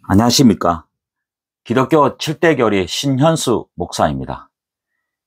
안녕하십니까. 기독교 7대 교리 신현수 목사입니다.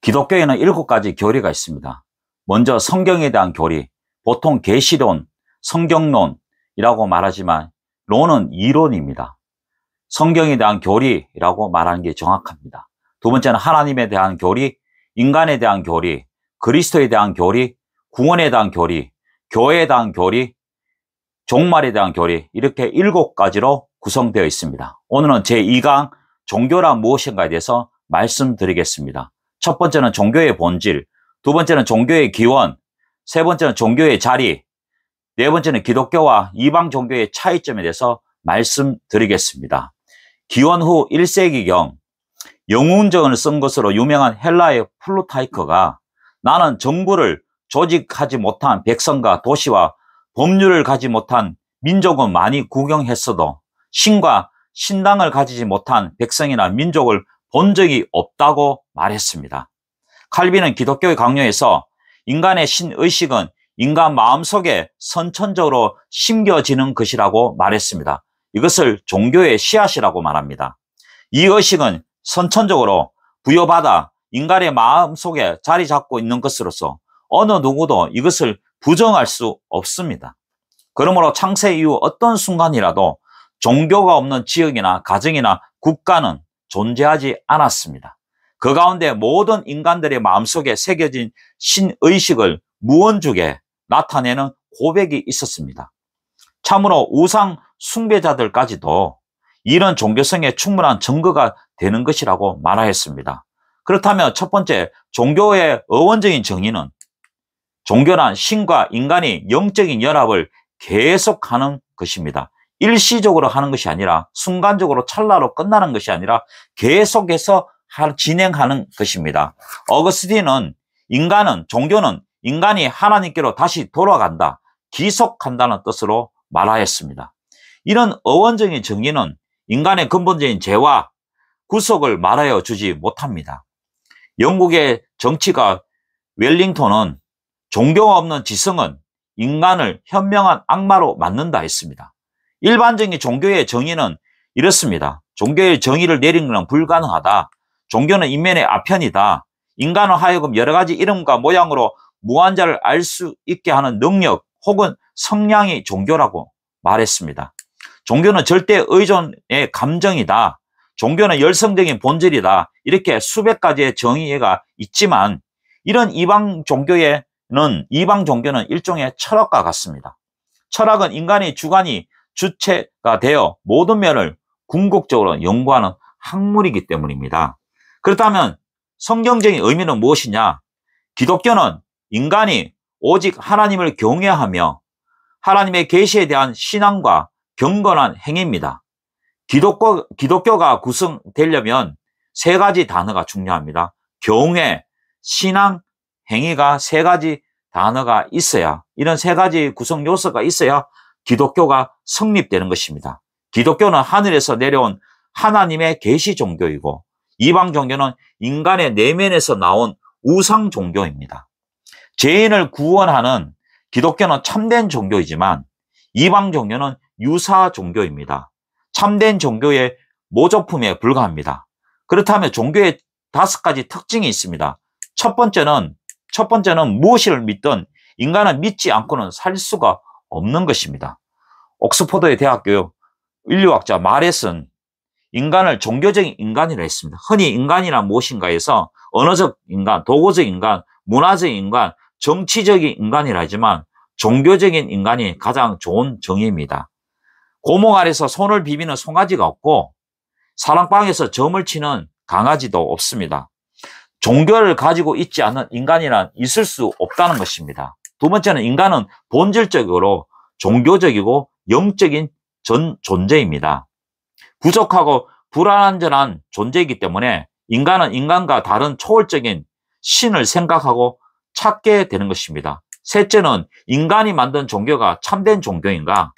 기독교에는 7가지 교리가 있습니다. 먼저 성경에 대한 교리, 보통 계시론, 성경론이라고 말하지만 론은 이론입니다. 성경에 대한 교리라고 말하는 게 정확합니다. 두 번째는 하나님에 대한 교리, 인간에 대한 교리, 그리스도에 대한 교리, 구원에 대한 교리, 교회에 대한 교리, 종말에 대한 교리, 이렇게 7가지로 구성되어 있습니다. 오늘은 제2강 종교란 무엇인가에 대해서 말씀드리겠습니다. 첫 번째는 종교의 본질, 두 번째는 종교의 기원, 세 번째는 종교의 자리, 네 번째는 기독교와 이방 종교의 차이점에 대해서 말씀드리겠습니다. 기원 후 1세기경 영웅전을 쓴 것으로 유명한 헬라의 플루타이크가 나는 정부를 조직하지 못한 백성과 도시와 법률을 가지 못한 민족은 많이 구경했어도 신과 신당을 가지지 못한 백성이나 민족을 본 적이 없다고 말했습니다. 칼빈은 기독교의 강요에서 인간의 신의식은 인간 마음속에 선천적으로 심겨지는 것이라고 말했습니다. 이것을 종교의 씨앗이라고 말합니다. 이 의식은 선천적으로 부여받아 인간의 마음속에 자리 잡고 있는 것으로서 어느 누구도 이것을 부정할 수 없습니다. 그러므로 창세 이후 어떤 순간이라도 종교가 없는 지역이나 가정이나 국가는 존재하지 않았습니다. 그 가운데 모든 인간들의 마음속에 새겨진 신의식을 무언죽에 나타내는 고백이 있었습니다. 참으로 우상 숭배자들까지도 이런 종교성에 충분한 증거가 되는 것이라고 말하였습니다. 그렇다면 첫 번째, 종교의 어원적인 정의는 종교란 신과 인간이 영적인 연합을 계속하는 것입니다. 일시적으로 하는 것이 아니라 순간적으로 찰나로 끝나는 것이 아니라 계속해서 진행하는 것입니다. 어거스틴은 종교는 인간이 하나님께로 다시 돌아간다, 기속한다는 뜻으로 말하였습니다. 이런 어원적인 정의는 인간의 근본적인 죄와 구속을 말하여 주지 못합니다. 영국의 정치가 웰링턴은 종교가 없는 지성은 인간을 현명한 악마로 만든다 했습니다. 일반적인 종교의 정의는 이렇습니다. 종교의 정의를 내리는 것은 불가능하다. 종교는 인면의 아편이다. 인간을 하여금 여러 가지 이름과 모양으로 무한자를 알 수 있게 하는 능력 혹은 성량이 종교라고 말했습니다. 종교는 절대 의존의 감정이다. 종교는 열성적인 본질이다. 이렇게 수백 가지의 정의가 있지만 이런 이방 종교는 일종의 철학과 같습니다. 철학은 인간의 주관이 주체가 되어 모든 면을 궁극적으로 연구하는 학문이기 때문입니다. 그렇다면 성경적인 의미는 무엇이냐? 기독교는 인간이 오직 하나님을 경외하며 하나님의 계시에 대한 신앙과 경건한 행위입니다. 기독교가 구성되려면 3가지 단어가 중요합니다. 경외, 신앙, 행위가 3가지 단어가 있어야, 이런 3가지 구성 요소가 있어야 기독교가 성립되는 것입니다. 기독교는 하늘에서 내려온 하나님의 계시 종교이고 이방 종교는 인간의 내면에서 나온 우상 종교입니다. 죄인을 구원하는 기독교는 참된 종교이지만 이방 종교는 유사 종교입니다. 참된 종교의 모조품에 불과합니다. 그렇다면 종교의 5가지 특징이 있습니다. 첫 번째는 무엇을 믿든 인간은 믿지 않고는 살 수가 없는 것입니다. 옥스퍼드의 대학교 인류학자 마렛은 인간을 종교적인 인간이라 했습니다. 흔히 인간이란 무엇인가 해서 언어적 인간, 도구적 인간, 문화적 인간, 정치적인 인간이라 하지만 종교적인 인간이 가장 좋은 정의입니다. 고목 아래서 손을 비비는 송아지가 없고 사랑방에서 점을 치는 강아지도 없습니다. 종교를 가지고 있지 않는 인간이란 있을 수 없다는 것입니다. 두 번째는 인간은 본질적으로 종교적이고 영적인 존재입니다. 부족하고 불완전한 존재이기 때문에 인간은 인간과 다른 초월적인 신을 생각하고 찾게 되는 것입니다. 셋째는 인간이 만든 종교가 참된 종교인가?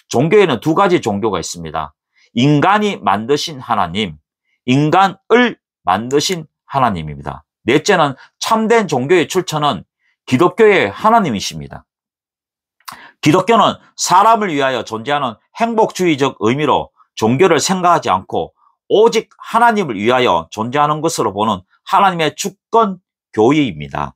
종교에는 2가지 종교가 있습니다. 인간이 만드신 하나님, 인간을 만드신 하나님입니다. 넷째는 참된 종교의 출처는 기독교의 하나님이십니다. 기독교는 사람을 위하여 존재하는 행복주의적 의미로 종교를 생각하지 않고 오직 하나님을 위하여 존재하는 것으로 보는 하나님의 주권 교의입니다.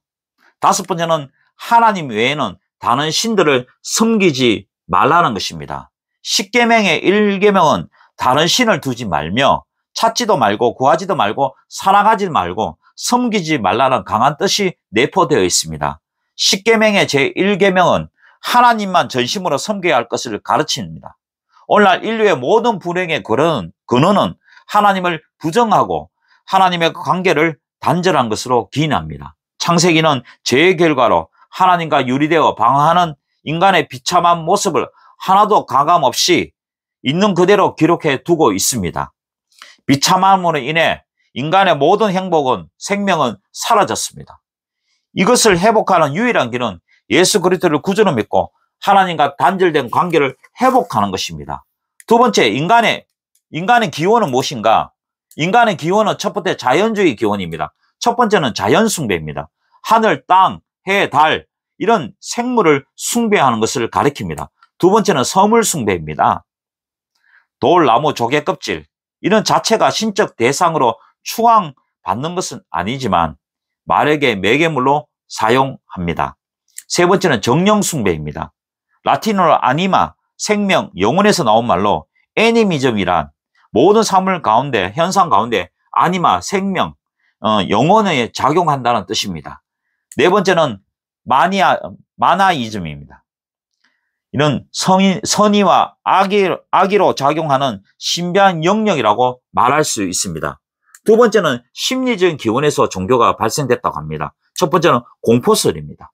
다섯 번째는 하나님 외에는 다른 신들을 섬기지 말라는 것입니다. 십계명의 1계명은 다른 신을 두지 말며 찾지도 말고 구하지도 말고 사랑하지 말고 섬기지 말라는 강한 뜻이 내포되어 있습니다. 십계명의 제1계명은 하나님만 전심으로 섬겨야 할 것을 가르칩니다. 오늘날 인류의 모든 불행의 근원은 하나님을 부정하고 하나님의 관계를 단절한 것으로 기인합니다. 창세기는 죄의 결과로 하나님과 유리되어 방황하는 인간의 비참한 모습을 하나도 가감 없이 있는 그대로 기록해 두고 있습니다. 비참함으로 인해 인간의 모든 행복은 생명은 사라졌습니다. 이것을 회복하는 유일한 길은 예수 그리스도를 구주로 믿고 하나님과 단절된 관계를 회복하는 것입니다. 두 번째, 인간의 기원은 무엇인가? 인간의 기원은 첫 번째 자연주의 기원입니다. 첫 번째는 자연 숭배입니다. 하늘, 땅, 해, 달 이런 생물을 숭배하는 것을 가리킵니다. 두 번째는 서물 숭배입니다. 돌, 나무, 조개 껍질 이런 자체가 신적 대상으로 추앙받는 것은 아니지만 말에게 매개물로 사용합니다. 세 번째는 정령 숭배입니다. 라틴어로 아니마, 생명, 영혼에서 나온 말로 애니미즘이란 모든 사물 가운데, 현상 가운데 아니마, 생명, 영혼에 작용한다는 뜻입니다. 네 번째는 마나이즘입니다. 이런 선의와 악의로 작용하는 신비한 영역이라고 말할 수 있습니다. 두 번째는 심리적인 기원에서 종교가 발생됐다고 합니다. 첫 번째는 공포설입니다.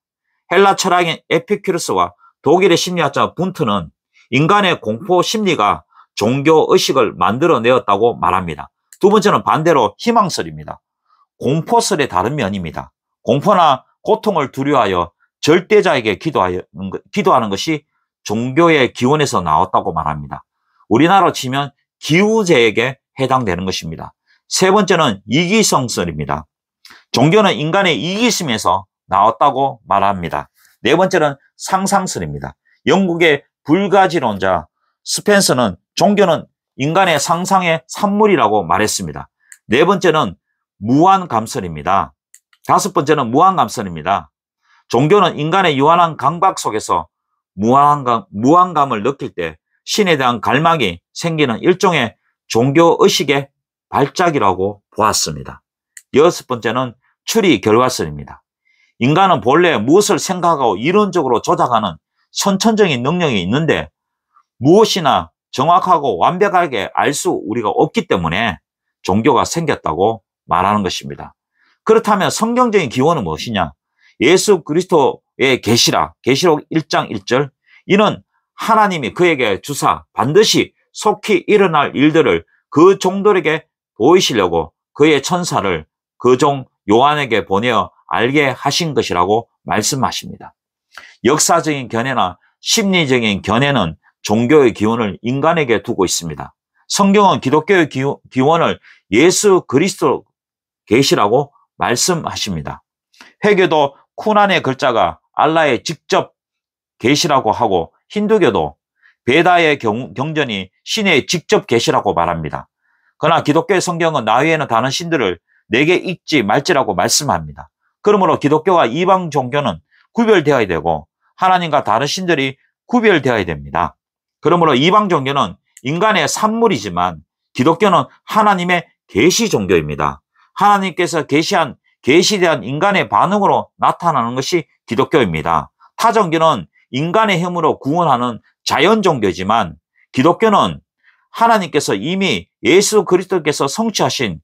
헬라 철학인 에피큐르스와 독일의 심리학자 분트는 인간의 공포 심리가 종교 의식을 만들어내었다고 말합니다. 두 번째는 반대로 희망설입니다. 공포설의 다른 면입니다. 공포나 고통을 두려워하여 절대자에게 기도하는 것이 종교의 기원에서 나왔다고 말합니다. 우리나라로 치면 기우제에게 해당되는 것입니다. 세 번째는 이기성설입니다. 종교는 인간의 이기심에서 나왔다고 말합니다. 네 번째는 상상설입니다. 영국의 불가지론자 스펜서는 종교는 인간의 상상의 산물이라고 말했습니다. 네 번째는 무한감설입니다. 다섯 번째는 무한감설입니다. 종교는 인간의 유한한 감각 속에서 무한감을 느낄 때 신에 대한 갈망이 생기는 일종의 종교의식의 발작이라고 보았습니다. 여섯 번째는 추리 결과설입니다. 인간은 본래 무엇을 생각하고 이론적으로 조작하는 선천적인 능력이 있는데 무엇이나 정확하고 완벽하게 알 수 우리가 없기 때문에 종교가 생겼다고 말하는 것입니다. 그렇다면 성경적인 기원은 무엇이냐? 예수 그리스도의 계시록 1장 1절 이는 하나님이 그에게 주사 반드시 속히 일어날 일들을 그 종들에게 보이시려고 그의 천사를 그 종 요한에게 보내어 알게 하신 것이라고 말씀하십니다. 역사적인 견해나 심리적인 견해는 종교의 기원을 인간에게 두고 있습니다. 성경은 기독교의 기원을 예수 그리스도 계시라고 말씀하십니다. 회교도 쿠난의 글자가 알라의 직접 계시라고 하고 힌두교도 베다의 경전이 신의 직접 계시라고 말합니다. 그러나 기독교의 성경은 나 외에는 다른 신들을 내게 읽지 말지라고 말씀합니다. 그러므로 기독교와 이방 종교는 구별되어야 되고 하나님과 다른 신들이 구별되어야 됩니다. 그러므로 이방 종교는 인간의 산물이지만 기독교는 하나님의 계시 종교입니다. 하나님께서 계시한 계시에 대한 인간의 반응으로 나타나는 것이 기독교입니다. 타 종교는 인간의 힘으로 구원하는 자연 종교지만 기독교는 하나님께서 이미 예수 그리스도께서 성취하신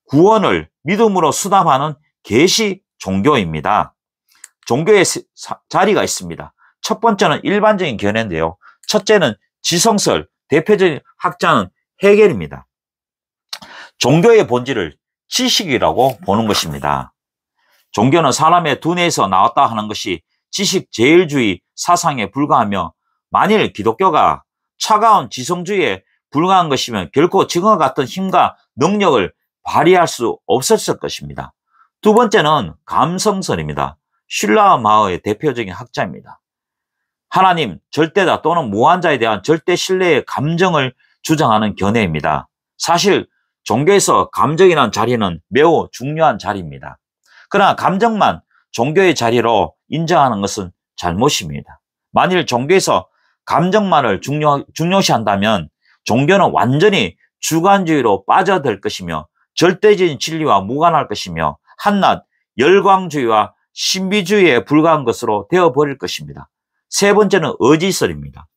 구원을 믿음으로 수담하는 계시 종교입니다. 종교의 자리가 있습니다. 첫 번째는 일반적인 견해인데요. 첫째는 지성설, 대표적인 학자는 헤겔입니다. 종교의 본질을 지식이라고 보는 것입니다. 종교는 사람의 두뇌에서 나왔다 하는 것이 지식 제일주의 사상에 불과하며 만일 기독교가 차가운 지성주의에 불과한 것이면 결코 지금과 같은 힘과 능력을 발휘할 수 없었을 것입니다. 두 번째는 감성설입니다. 슐라마어의 대표적인 학자입니다. 하나님, 절대다 또는 무한자에 대한 절대 신뢰의 감정을 주장하는 견해입니다. 사실 종교에서 감정이라는 자리는 매우 중요한 자리입니다. 그러나 감정만 종교의 자리로 인정하는 것은 잘못입니다. 만일 종교에서 감정만을 중요시한다면 종교는 완전히 주관주의로 빠져들 것이며 절대적인 진리와 무관할 것이며 한낱 열광주의와 신비주의에 불과한 것으로 되어버릴 것입니다. 세 번째는 의지설입니다.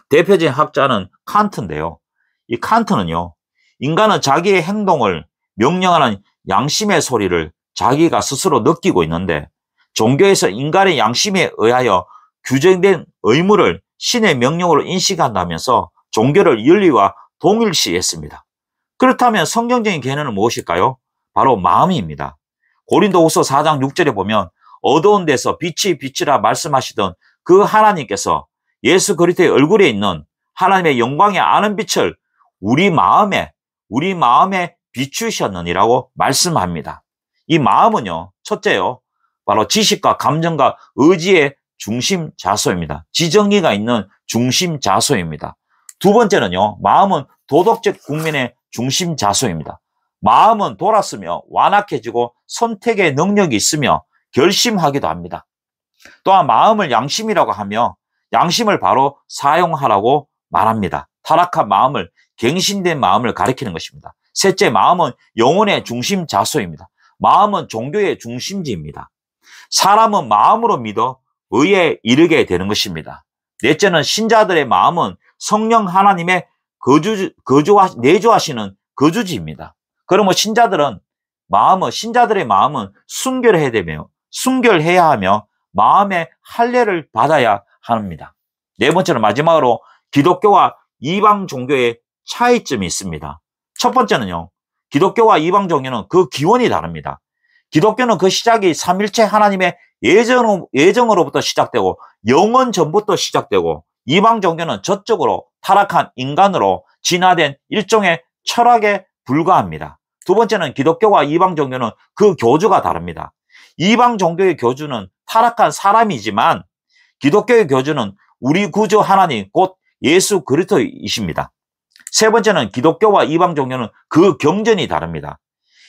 대표적인 학자는 칸트인데요. 이 칸트는요, 인간은 자기의 행동을 명령하는 양심의 소리를 자기가 스스로 느끼고 있는데 종교에서 인간의 양심에 의하여 규정된 의무를 신의 명령으로 인식한다면서 종교를 윤리와 동일시했습니다. 그렇다면 성경적인 개념은 무엇일까요? 바로 마음입니다. 고린도후서 4장 6절에 보면 어두운 데서 빛이 빛이라 말씀하시던 그 하나님께서 예수 그리스도의 얼굴에 있는 하나님의 영광의 아는 빛을 우리 마음에 비추셨느니라고 말씀합니다. 이 마음은요, 첫째요, 바로 지식과 감정과 의지의 중심 자소입니다. 지정의가 있는 중심 자소입니다. 두 번째는요, 마음은 도덕적 국민의 중심 자소입니다. 마음은 돌았으며 완악해지고 선택의 능력이 있으며 결심하기도 합니다. 또한 마음을 양심이라고 하며 양심을 바로 사용하라고 말합니다. 타락한 마음을, 갱신된 마음을 가리키는 것입니다. 셋째, 마음은 영혼의 중심 자소입니다. 마음은 종교의 중심지입니다. 사람은 마음으로 믿어 의에 이르게 되는 것입니다. 넷째는 신자들의 마음은 성령 하나님의 내주하시는 거주지입니다. 그러면 신자들의 마음은 순결해야 하며 마음의 할례를 받아야 합니다. 네 번째는 마지막으로 기독교와 이방 종교의 차이점이 있습니다. 첫 번째는요, 기독교와 이방 종교는 그 기원이 다릅니다. 기독교는 그 시작이 삼일체 하나님의 예정으로부터 시작되고 영원 전부터 시작되고 이방 종교는 저쪽으로 타락한 인간으로 진화된 일종의 철학에 불과합니다. 두 번째는 기독교와 이방 종교는 그 교주가 다릅니다. 이방 종교의 교주는 타락한 사람이지만 기독교의 교주는 우리 구주 하나님 곧 예수 그리스도이십니다. 세 번째는 기독교와 이방 종교는 그 경전이 다릅니다.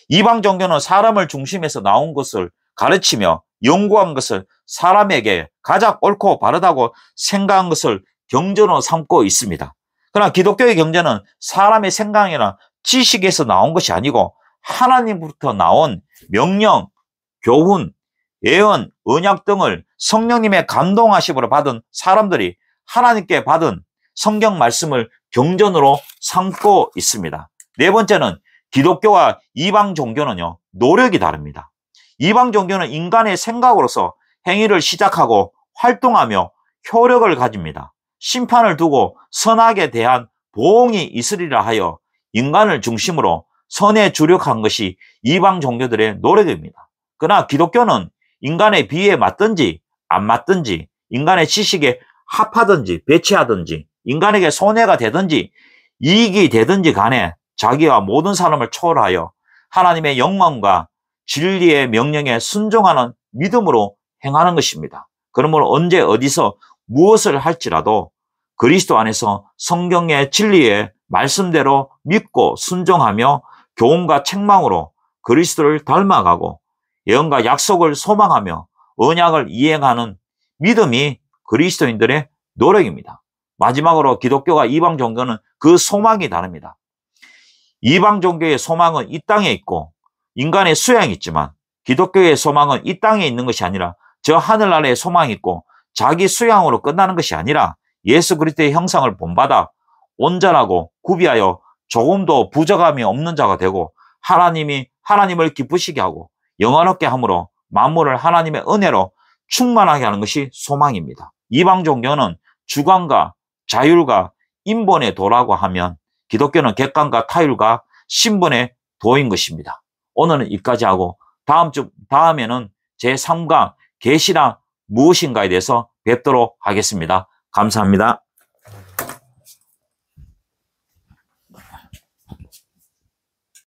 이방 종교는 사람을 중심에서 나온 것을 가르치며 연구한 것을 사람에게 가장 옳고 바르다고 생각한 것을 경전으로 삼고 있습니다. 그러나 기독교의 경전은 사람의 생각이나 지식에서 나온 것이 아니고 하나님부터 나온 명령, 교훈, 예언, 언약 등을 성령님의 감동하심으로 받은 사람들이 하나님께 받은 성경 말씀을 경전으로 삼고 있습니다. 네 번째는 기독교와 이방 종교는요, 노력이 다릅니다. 이방 종교는 인간의 생각으로서 행위를 시작하고 활동하며 효력을 가집니다. 심판을 두고 선악에 대한 보응이 있으리라 하여 인간을 중심으로 선에 주력한 것이 이방 종교들의 노력입니다. 그러나 기독교는 인간의 비에 맞든지 안 맞든지 인간의 지식에 합하든지 배치하든지 인간에게 손해가 되든지 이익이 되든지 간에 자기와 모든 사람을 초월하여 하나님의 영광과 진리의 명령에 순종하는 믿음으로 행하는 것입니다. 그러므로 언제 어디서 무엇을 할지라도 그리스도 안에서 성경의 진리의 말씀대로 믿고 순종하며 교훈과 책망으로 그리스도를 닮아가고 예언과 약속을 소망하며 언약을 이행하는 믿음이 그리스도인들의 노력입니다. 마지막으로 기독교와 이방 종교는 그 소망이 다릅니다. 이방 종교의 소망은 이 땅에 있고 인간의 수양이 있지만 기독교의 소망은 이 땅에 있는 것이 아니라 저 하늘나라에 소망이 있고 자기 수양으로 끝나는 것이 아니라 예수 그리스도의 형상을 본받아 온전하고 구비하여 조금도 부족함이 없는 자가 되고 하나님을 기쁘시게 하고 영원하게 함으로 만물을 하나님의 은혜로 충만하게 하는 것이 소망입니다. 이방 종교는 주관과 자율과 인본의 도라고 하면 기독교는 객관과 타율과 신분의 도인 것입니다. 오늘은 여기까지 하고 다음에는 제3강 계시란 무엇인가에 대해서 뵙도록 하겠습니다. 감사합니다.